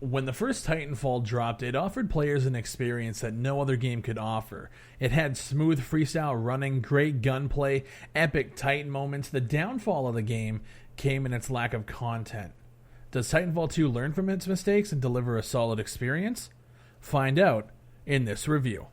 When the first Titanfall dropped, it offered players an experience that no other game could offer. It had smooth freestyle running, great gunplay, epic Titan moments. The downfall of the game came in its lack of content. Does Titanfall 2 learn from its mistakes and deliver a solid experience? Find out in this review.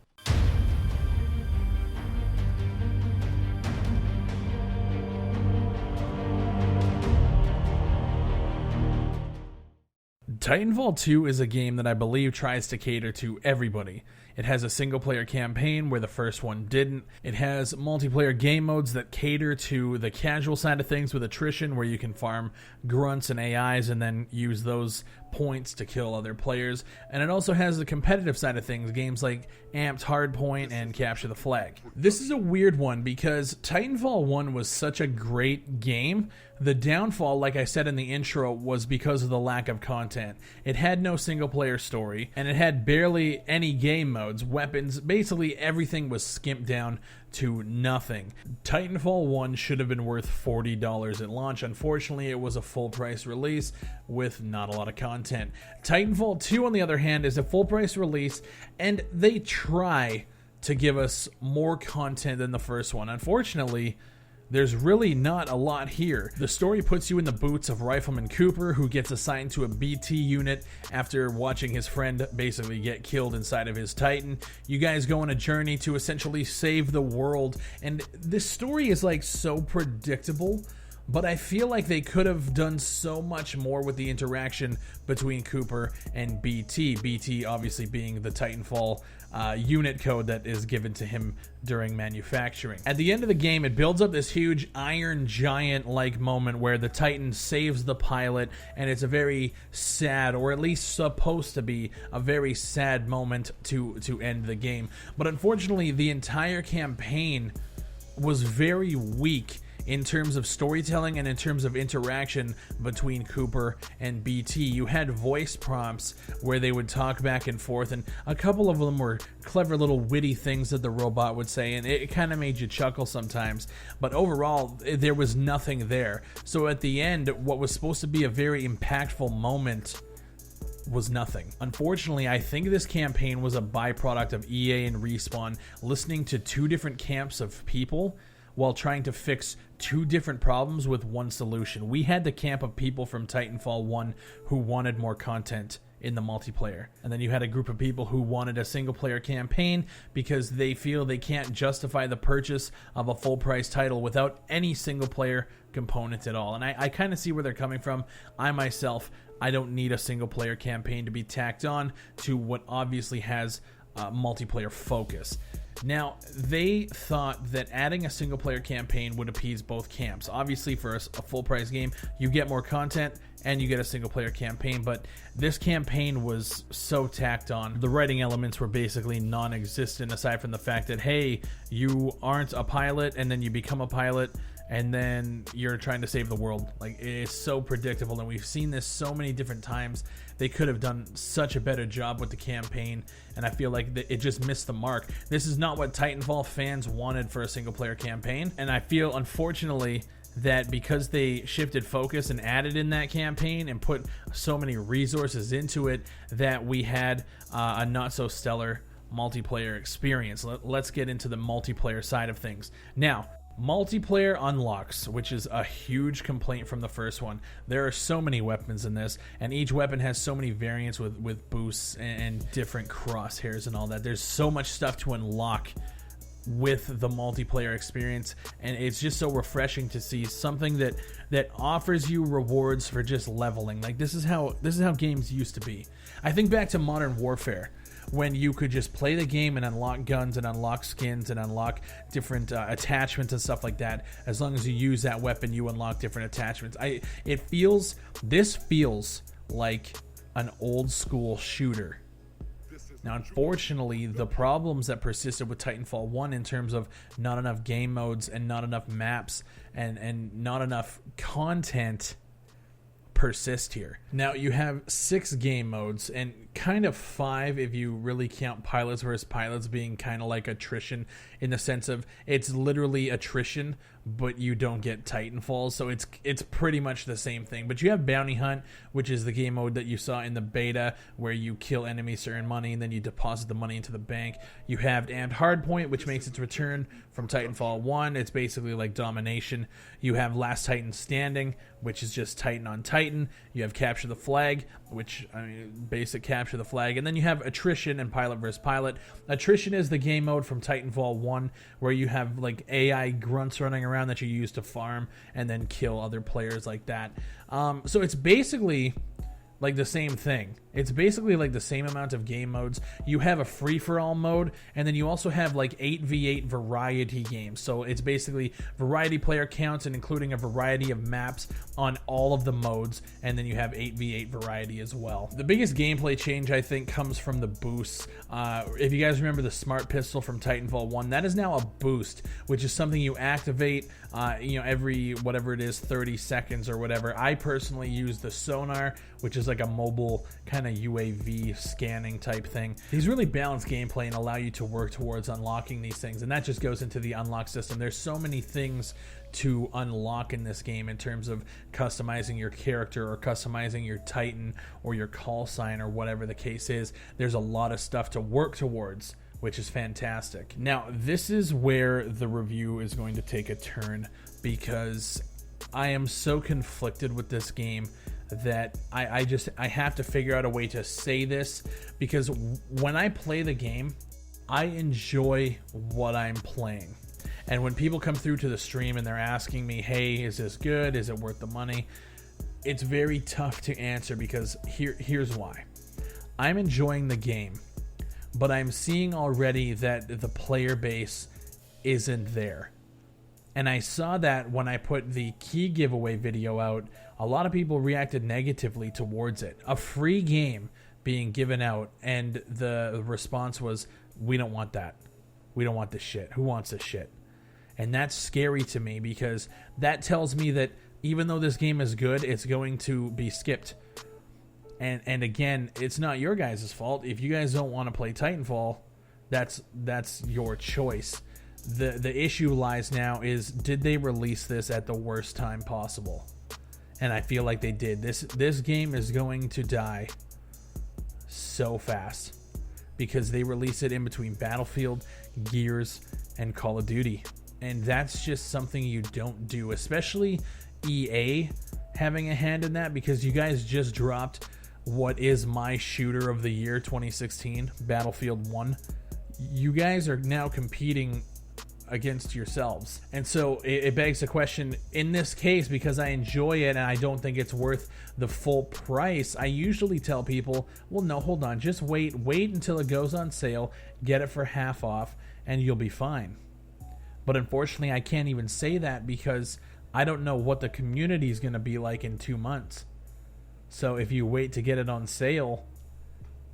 Titanfall 2 is a game that I believe tries to cater to everybody. It has a single-player campaign where the first one didn't. It has multiplayer game modes that cater to the casual side of things with attrition, where you can farm grunts and AIs and then use those points to kill other players. And it also has the competitive side of things, games like Amped Hardpoint and Capture the Flag. This is a weird one because Titanfall 1 was such a great game. The downfall, like I said in the intro, was because of the lack of content. It had no single-player story, and it had barely any game modes, weapons. Basically, everything was skimped down to nothing. Titanfall 1 should have been worth $40 at launch. Unfortunately, it was a full-price release with not a lot of content. Titanfall 2, on the other hand, is a full-price release, and they try to give us more content than the first one. Unfortunately, there's really not a lot here. The story puts you in the boots of Rifleman Cooper, who gets assigned to a BT unit after watching his friend basically get killed inside of his Titan. You guys go on a journey to essentially save the world, and this story is like so predictable, but I feel like they could have done so much more with the interaction between Cooper and BT. BT obviously being the Titanfall unit code that is given to him during manufacturing. At the end of the game, it builds up this huge Iron Giant-like moment where the Titan saves the pilot, and it's a very sad, or at least supposed to be, a very sad moment to end the game. But unfortunately, the entire campaign was very weak in terms of storytelling and in terms of interaction between Cooper and BT. You had voice prompts where they would talk back and forth, and a couple of them were clever little witty things that the robot would say, and it kind of made you chuckle sometimes. But overall, there was nothing there. So at the end, what was supposed to be a very impactful moment was nothing. Unfortunately, I think this campaign was a byproduct of EA and Respawn listening to two different camps of people while trying to fix two different problems with one solution. We had the camp of people from Titanfall 1 who wanted more content in the multiplayer. And then you had a group of people who wanted a single-player campaign because they feel they can't justify the purchase of a full-price title without any single-player component at all. And I kind of see where they're coming from. I myself, I don't need a single-player campaign to be tacked on to what obviously has multiplayer focus. Now, they thought that adding a single-player campaign would appease both camps. Obviously, for a full-price game, you get more content and you get a single-player campaign, but this campaign was so tacked on. The writing elements were basically non-existent, aside from the fact that, hey, you aren't a pilot, and then you become a pilot, and then you're trying to save the world. Like, it is so predictable, and we've seen this so many different times. They could have done such a better job with the campaign, and I feel like it just missed the mark. This is not what Titanfall fans wanted for a single-player campaign, and I feel, unfortunately, that because they shifted focus and added in that campaign and put so many resources into it, that we had a not-so-stellar multiplayer experience. Let's get into the multiplayer side of things. Now, multiplayer unlocks, which is a huge complaint from the first one. There are so many weapons in this, and each weapon has so many variants with boosts and different crosshairs and all that. There's so much stuff to unlock with the multiplayer experience, and it's just so refreshing to see something that offers you rewards for just leveling. Like, this is how games used to be. I think back to Modern Warfare, when you could just play the game and unlock guns and unlock skins and unlock different attachments and stuff like that. As long as you use that weapon, you unlock different attachments. This feels like an old school shooter. Now, unfortunately, the problems that persisted with Titanfall 1 in terms of not enough game modes and not enough maps and not enough content persist here. Now, you have 6 game modes, and kind of 5 if you really count pilots versus pilots being kind of like attrition, in the sense of it's literally attrition but you don't get Titanfall, so it's pretty much the same thing. But you have Bounty Hunt, which is the game mode that you saw in the beta, where you kill enemies to earn money, and then you deposit the money into the bank. You have Damned Hardpoint, which makes its return from Titanfall 1. It's basically like domination. You have Last Titan Standing, which is just Titan on Titan. You have Capture the Flag, which, I mean, basic Capture the Flag. And then you have Attrition and Pilot vs. Pilot. Attrition is the game mode from Titanfall 1, where you have like AI grunts running around that you use to farm and then kill other players like that. So it's basically like the same thing. It's basically like the same amount of game modes. You have a free-for-all mode, and then you also have like 8v8 variety games. So it's basically variety player counts and including a variety of maps on all of the modes, and then you have 8v8 variety as well. The biggest gameplay change, I think, comes from the boosts. If you guys remember the Smart Pistol from Titanfall 1, that is now a boost, which is something you activate every, whatever it is, 30 seconds or whatever. I personally use the Sonar, which is like a mobile kind of UAV scanning type thing. These really balance gameplay and allow you to work towards unlocking these things, and that just goes into the unlock system. There's so many things to unlock in this game in terms of customizing your character or customizing your Titan or your call sign or whatever the case is. There's a lot of stuff to work towards, which is fantastic. Now, this is where the review is going to take a turn, because I am so conflicted with this game that I have to figure out a way to say this, because when I play the game, I enjoy what I'm playing. And when people come through to the stream and they're asking me, hey, is this good? Is it worth the money? It's very tough to answer, because here's why. I'm enjoying the game, but I'm seeing already that the player base isn't there. And I saw that when I put the key giveaway video out. A lot of people reacted negatively towards it. A free game being given out, and the response was, we don't want that. We don't want this shit. Who wants this shit? And that's scary to me, because that tells me that even though this game is good, it's going to be skipped. And again, it's not your guys' fault. If you guys don't want to play Titanfall, that's your choice. The issue lies now is, did they release this at the worst time possible? And I feel like they did. This game is going to die so fast, because they release it in between Battlefield, Gears, and Call of Duty. And that's just something you don't do, especially EA having a hand in that, because you guys just dropped what is my shooter of the year 2016, Battlefield 1. You guys are now competing against yourselves. And so it begs the question, in this case, because I enjoy it and I don't think it's worth the full price, I usually tell people, well, no, hold on, just wait until it goes on sale, get it for half off, and you'll be fine. But unfortunately, I can't even say that, because I don't know what the community is going to be like in 2 months. So if you wait to get it on sale,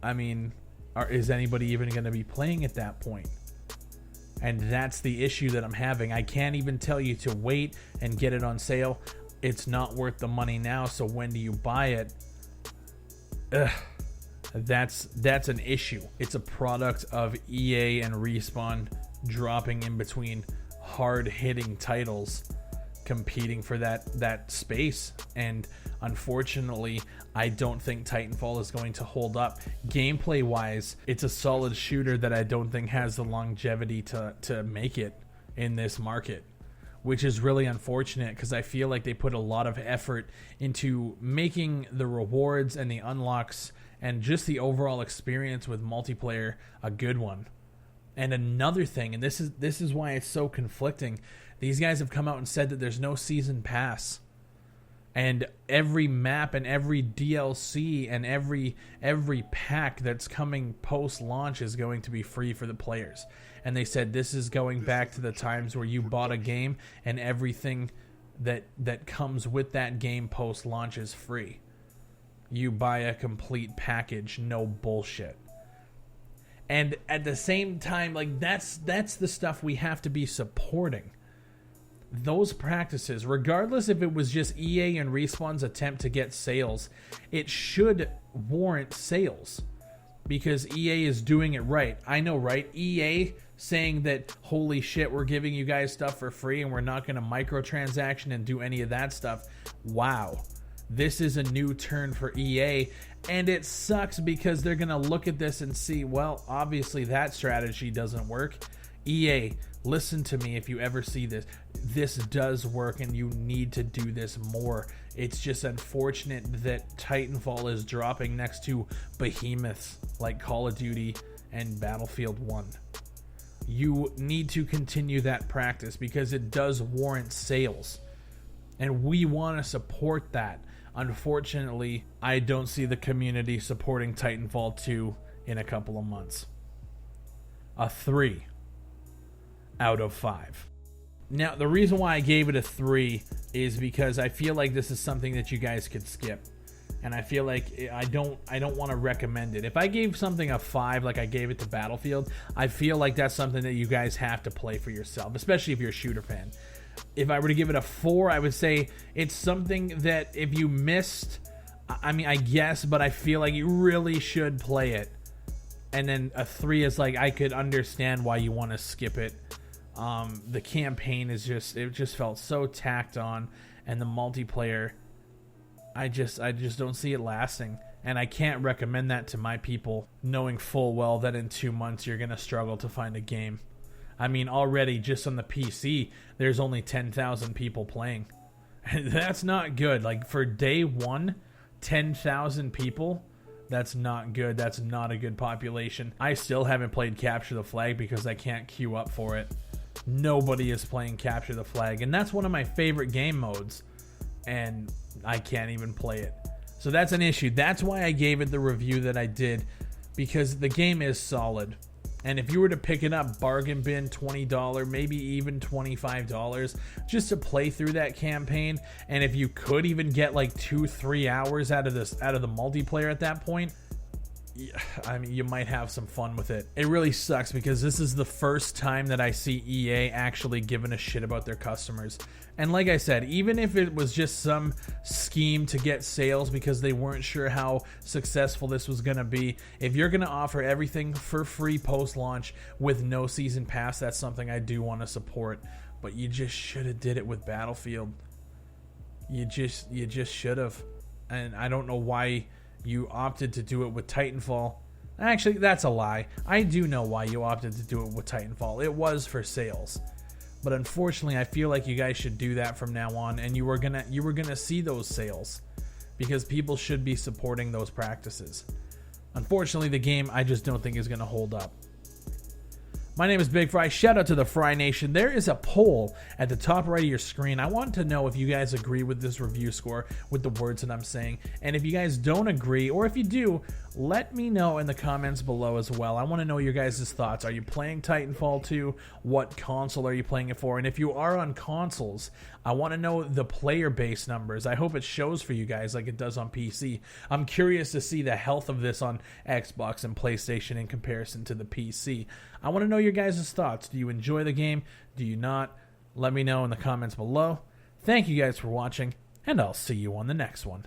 I mean, is anybody even going to be playing at that point? And that's the issue that I'm having. I can't even tell you to wait and get it on sale. It's not worth the money now, so when do you buy it? That's an issue. It's a product of EA and Respawn dropping in between hard-hitting titles, competing for that space. And unfortunately, I don't think Titanfall is going to hold up. Gameplay wise, it's a solid shooter that I don't think has the longevity to make it in this market, which is really unfortunate, because I feel like they put a lot of effort into making the rewards and the unlocks and just the overall experience with multiplayer a good one. And another thing, and this is why it's so conflicting, these guys have come out and said that there's no season pass. And every map and every DLC and every pack that's coming post-launch is going to be free for the players. And they said this is going back to the times where you bought a game and everything that comes with that game post-launch is free. You buy a complete package, no bullshit. And at the same time, like that's the stuff we have to be supporting. Those practices, regardless if it was just EA and Respawn's attempt to get sales, it should warrant sales. because EA is doing it right. I know, right? EA saying that, holy shit, we're giving you guys stuff for free and we're not going to microtransaction and do any of that stuff. Wow. This is a new turn for EA, and it sucks because they're going to look at this and see, well, obviously that strategy doesn't work. EA, listen to me if you ever see this. This does work, and you need to do this more. It's just unfortunate that Titanfall is dropping next to behemoths like Call of Duty and Battlefield 1. You need to continue that practice because it does warrant sales, and we want to support that. Unfortunately, I don't see the community supporting Titanfall 2 in a couple of months. A 3 out of 5. Now, the reason why I gave it a 3 is because I feel like this is something that you guys could skip. And I feel like I don't want to recommend it. If I gave something a 5 like I gave it to Battlefield, I feel like that's something that you guys have to play for yourself, especially if you're a shooter fan. If I were to give it a 4, I would say it's something that if you missed, I mean, I guess, but I feel like you really should play it. And then a 3 is like, I could understand why you want to skip it. The campaign is it just felt so tacked on, and the multiplayer, I just don't see it lasting. And I can't recommend that to my people, knowing full well that in 2 months you're going to struggle to find a game. I mean, already just on the PC, there's only 10,000 people playing. That's not good. Like, for day one, 10,000 people, that's not good. That's not a good population. I still haven't played Capture the Flag because I can't queue up for it. Nobody is playing Capture the Flag, and that's one of my favorite game modes, and I can't even play it. So that's an issue. That's why I gave it the review that I did, because the game is solid. And if you were to pick it up, bargain bin, $20, maybe even $25, just to play through that campaign, and if you could even get like 2-3 hours out of the multiplayer at that point, I mean, you might have some fun with it. It really sucks because this is the first time that I see EA actually giving a shit about their customers. And like I said, even if it was just some scheme to get sales because they weren't sure how successful this was going to be, if you're going to offer everything for free post-launch with no season pass, that's something I do want to support. But you just should have did it with Battlefield. You just should have. And I don't know why you opted to do it with Titanfall. Actually, that's a lie. I do know why you opted to do it with Titanfall. It was for sales. But unfortunately, I feel like you guys should do that from now on, and you were gonna see those sales because people should be supporting those practices. Unfortunately, the game I just don't think is gonna hold up. My name is Big Fry. Shout out to the Fry Nation. There is a poll at the top right of your screen. I want to know if you guys agree with this review score, with the words that I'm saying. And if you guys don't agree, or if you do, let me know in the comments below as well. I want to know your guys' thoughts. Are you playing Titanfall 2? What console are you playing it for? And if you are on consoles, I want to know the player base numbers. I hope it shows for you guys like it does on PC. I'm curious to see the health of this on Xbox and PlayStation in comparison to the PC. I want to know your guys' thoughts. Do you enjoy the game? Do you not? Let me know in the comments below. Thank you guys for watching, and I'll see you on the next one.